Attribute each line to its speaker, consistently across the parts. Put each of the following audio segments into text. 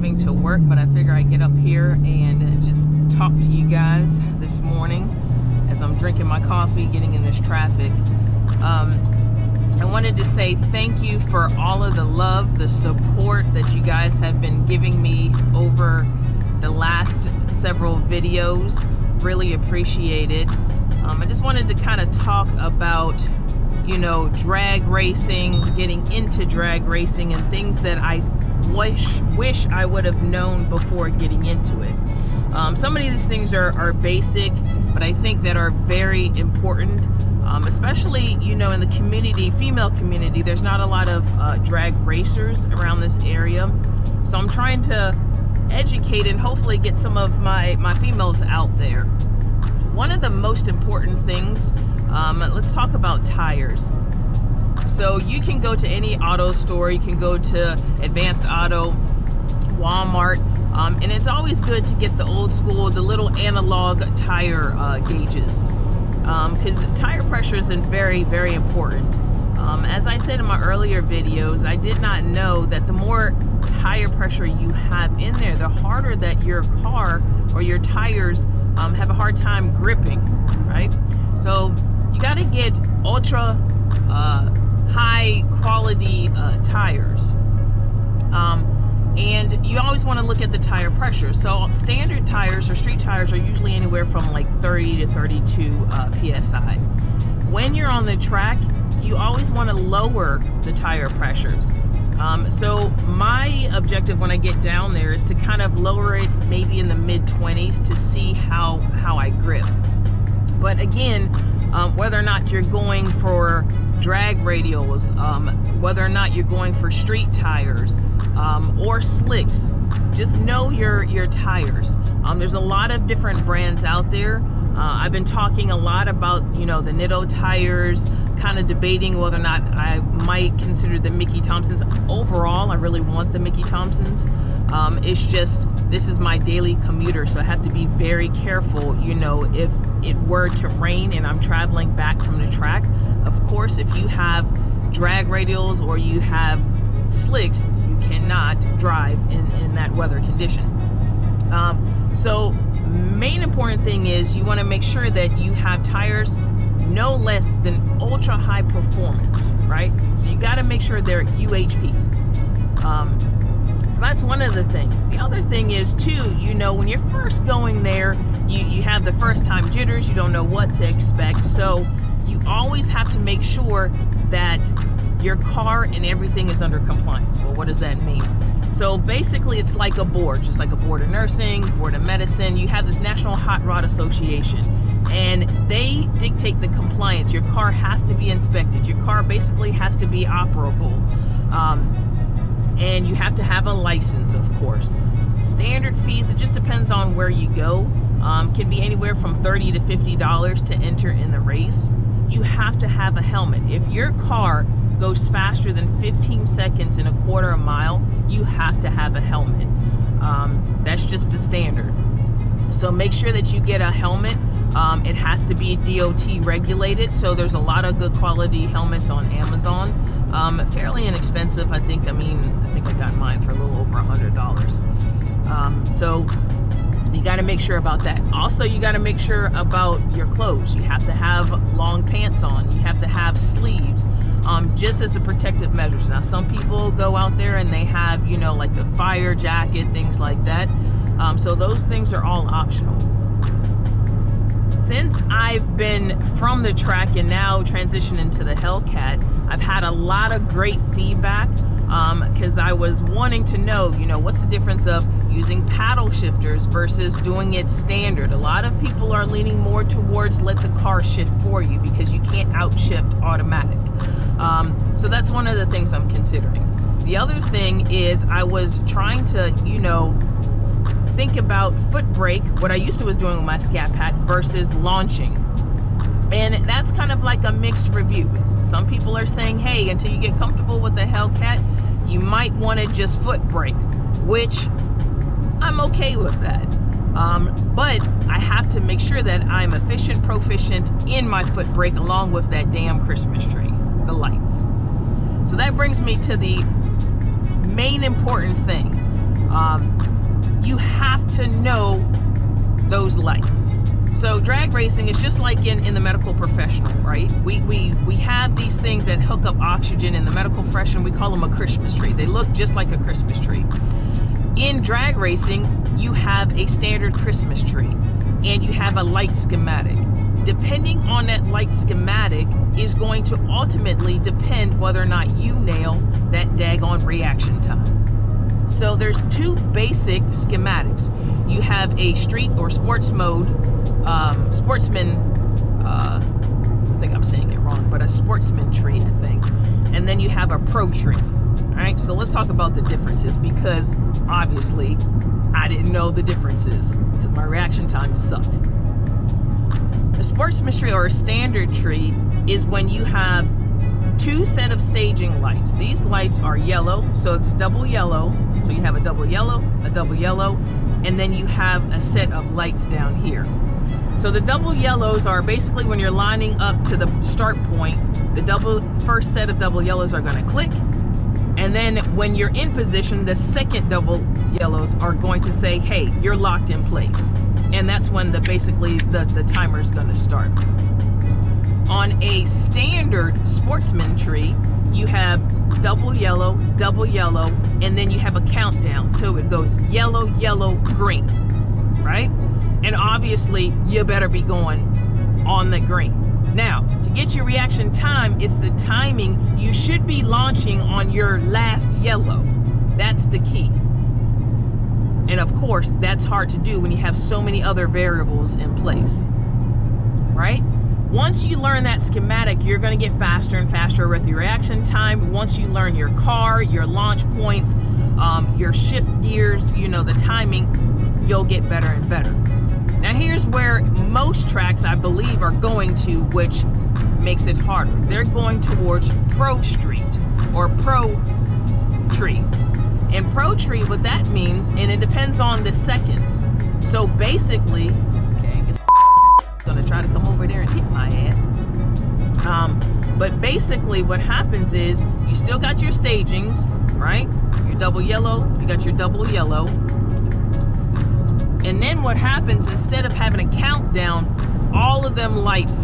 Speaker 1: driving to work, but I figure I'd get up here and just talk to you guys this morning as I'm drinking my coffee, getting in this traffic. I wanted to say thank you for all of the love, the support that you guys have been giving me over the last several videos. Really appreciate it. I just wanted to kind of talk about, you know, drag racing, getting into drag racing, and things that I wish I would have known before getting into it. Some of these things are basic, but I think that are very important, especially, you know, in the community, female community. There's not a lot of drag racers around this area, so I'm trying to educate and hopefully get some of my females out there. One of the most important things, let's talk about tires. So you can go to any auto store, you can go to Advanced Auto, Walmart, and it's always good to get the old school, the little analog tire gauges, because tire pressure is very, very important. As I said in my earlier videos, I did not know that the more tire pressure you have in there, the harder that your car or your tires have a hard time gripping, right? So you got to get ultra high quality tires, and you always want to look at the tire pressure. So standard tires or street tires are usually anywhere from like 30 to 32 psi. When you're on the track, you always want to lower the tire pressures. So my objective when I get down there is to kind of lower it maybe in the mid-20s to see how I grip. But again, whether or not you're going for drag radials, whether or not you're going for street tires or slicks, just know your tires. There's a lot of different brands out there. I've been talking a lot about, you know, the Nitto tires, kind of debating whether or not I might consider the Mickey Thompsons. Overall, I really want the Mickey Thompsons. It's just, this is my daily commuter, so I have to be very careful, you know, if it were to rain and I'm traveling back from the track. Of course, if you have drag radials or you have slicks, you cannot drive in that weather condition. So main important thing is you want to make sure that you have tires no less than ultra high performance, right? So you got to make sure they're UHPs. So that's one of the things. The other thing is too, you know, when you're first going there, you have the first time jitters, you don't know what to expect. So you always have to make sure that your car and everything is under compliance. Well, what does that mean? So basically it's like a board, just like a board of nursing, board of medicine. You have this National Hot Rod Association, and they dictate the compliance. Your car has to be inspected. Your car basically has to be operable. And you have to have a license, of course. Standard fees, it just depends on where you go. Can be anywhere from $30 to $50 to enter in the race. You have to have a helmet. If your car goes faster than 15 seconds in a quarter of a mile, you have to have a helmet. That's just a standard. So make sure that you get a helmet. It has to be DOT regulated. So there's a lot of good quality helmets on Amazon. Fairly inexpensive, I think. I think I got mine for a little over $100. So you got to make sure about that. Also, you got to make sure about your clothes. You have to have long pants on. You have to have sleeves, just as a protective measures. Now, some people go out there and they have, you know, like the fire jacket, things like that. So those things are all optional. Since I've been from the track and now transitioned into the Hellcat, I've had a lot of great feedback, because I was wanting to know, you know, what's the difference of using paddle shifters versus doing it standard. A lot of people are leaning more towards let the car shift for you because you can't outshift automatic. So that's one of the things I'm considering. The other thing is I was trying to, you know, think about foot brake, what I used to was doing with my Scat Pack versus launching. And that's kind of like a mixed review. Some people are saying, hey, until you get comfortable with the Hellcat, you might want to just foot brake, which I'm okay with that. But I have to make sure that I'm efficient, proficient in my foot brake along with that damn Christmas tree, the lights. So that brings me to the main important thing. You have to know those lights. So drag racing is just like in the medical professional, right? We have these things that hook up oxygen in the medical profession. We call them a Christmas tree. They look just like a Christmas tree. In drag racing, you have a standard Christmas tree and you have a light schematic. Depending on that light schematic is going to ultimately depend whether or not you nail that daggone reaction time. So there's two basic schematics. You have a street or sports mode, sportsman, I think I'm saying it wrong, but a sportsman tree, I think. And then you have a pro tree. All right, so let's talk about the differences, because obviously I didn't know the differences because my reaction time sucked. A sportsman tree or a standard tree is when you have two set of staging lights. These lights are yellow, so it's double yellow. So you have a double yellow, and then you have a set of lights down here. So the double yellows are basically when you're lining up to the start point, the first set of double yellows are going to click. And then when you're in position, the second double yellows are going to say, hey, you're locked in place. And that's when basically the timer is going to start. On a standard sportsman tree, you have double yellow, and then you have a countdown. So it goes yellow, yellow, green, right? And obviously you better be going on the green. Now, to get your reaction time, it's the timing. You should be launching on your last yellow. That's the key. And of course, that's hard to do when you have so many other variables in place, right? Once you learn that schematic, you're going to get faster and faster with your reaction time. Once you learn your car, your launch points, your shift gears, the timing, you'll get better and better. Now here's where most tracks, I believe, are going to, which makes it harder. They're going towards pro street or pro tree. And pro tree, what that means, and it depends on the seconds. So basically, okay, I guess gonna try to come over there and hit my ass. But basically what happens is you still got your stagings, right? Your double yellow, you got your double yellow. And then what happens, instead of having a countdown, all of them lights,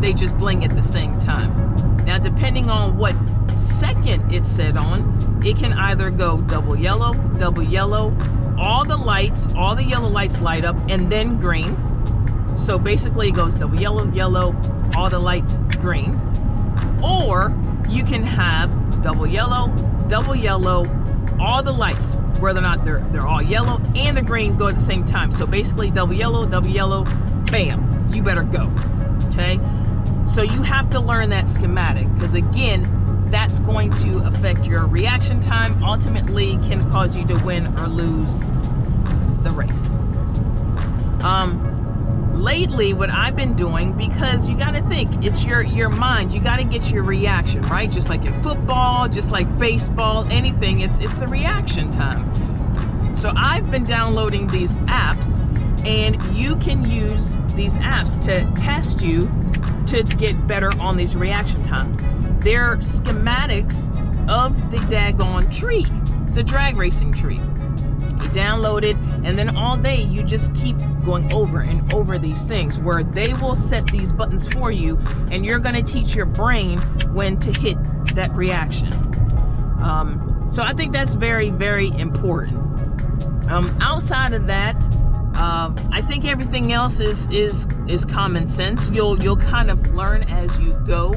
Speaker 1: they just bling at the same time. Now, depending on what second it's set on, it can either go double yellow, all the yellow lights light up, and then green. So basically it goes double yellow, all the lights green. Or you can have double yellow, all the lights, whether or not they're all yellow and the green, go at the same time. So basically double yellow, bam, you better go, okay? So you have to learn that schematic, because again, that's going to affect your reaction time, ultimately can cause you to win or lose the race. Lately, what I've been doing, because you got to think, it's your mind, you got to get your reaction, right? Just like in football, just like baseball, anything, it's the reaction time. So I've been downloading these apps, and you can use these apps to test you to get better on these reaction times. They're schematics of the daggone tree, the drag racing tree. You download it, and then all day you just keep going over and over these things where they will set these buttons for you, and you're going to teach your brain when to hit that reaction. So I think that's very, very important. Outside of that, I think everything else is common sense. You'll kind of learn as you go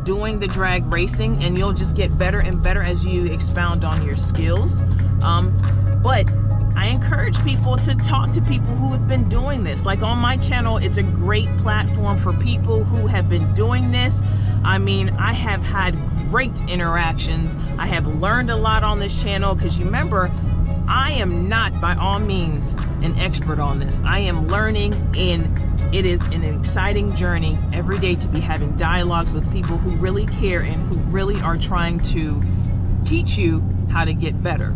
Speaker 1: doing the drag racing, and you'll just get better and better as you expound on your skills. But I encourage people to talk to people who have been doing this. Like on my channel, it's a great platform for people who have been doing this. I mean, I have had great interactions. I have learned a lot on this channel, because you remember, I am not by all means an expert on this. I am learning, and it is an exciting journey every day to be having dialogues with people who really care and who really are trying to teach you how to get better.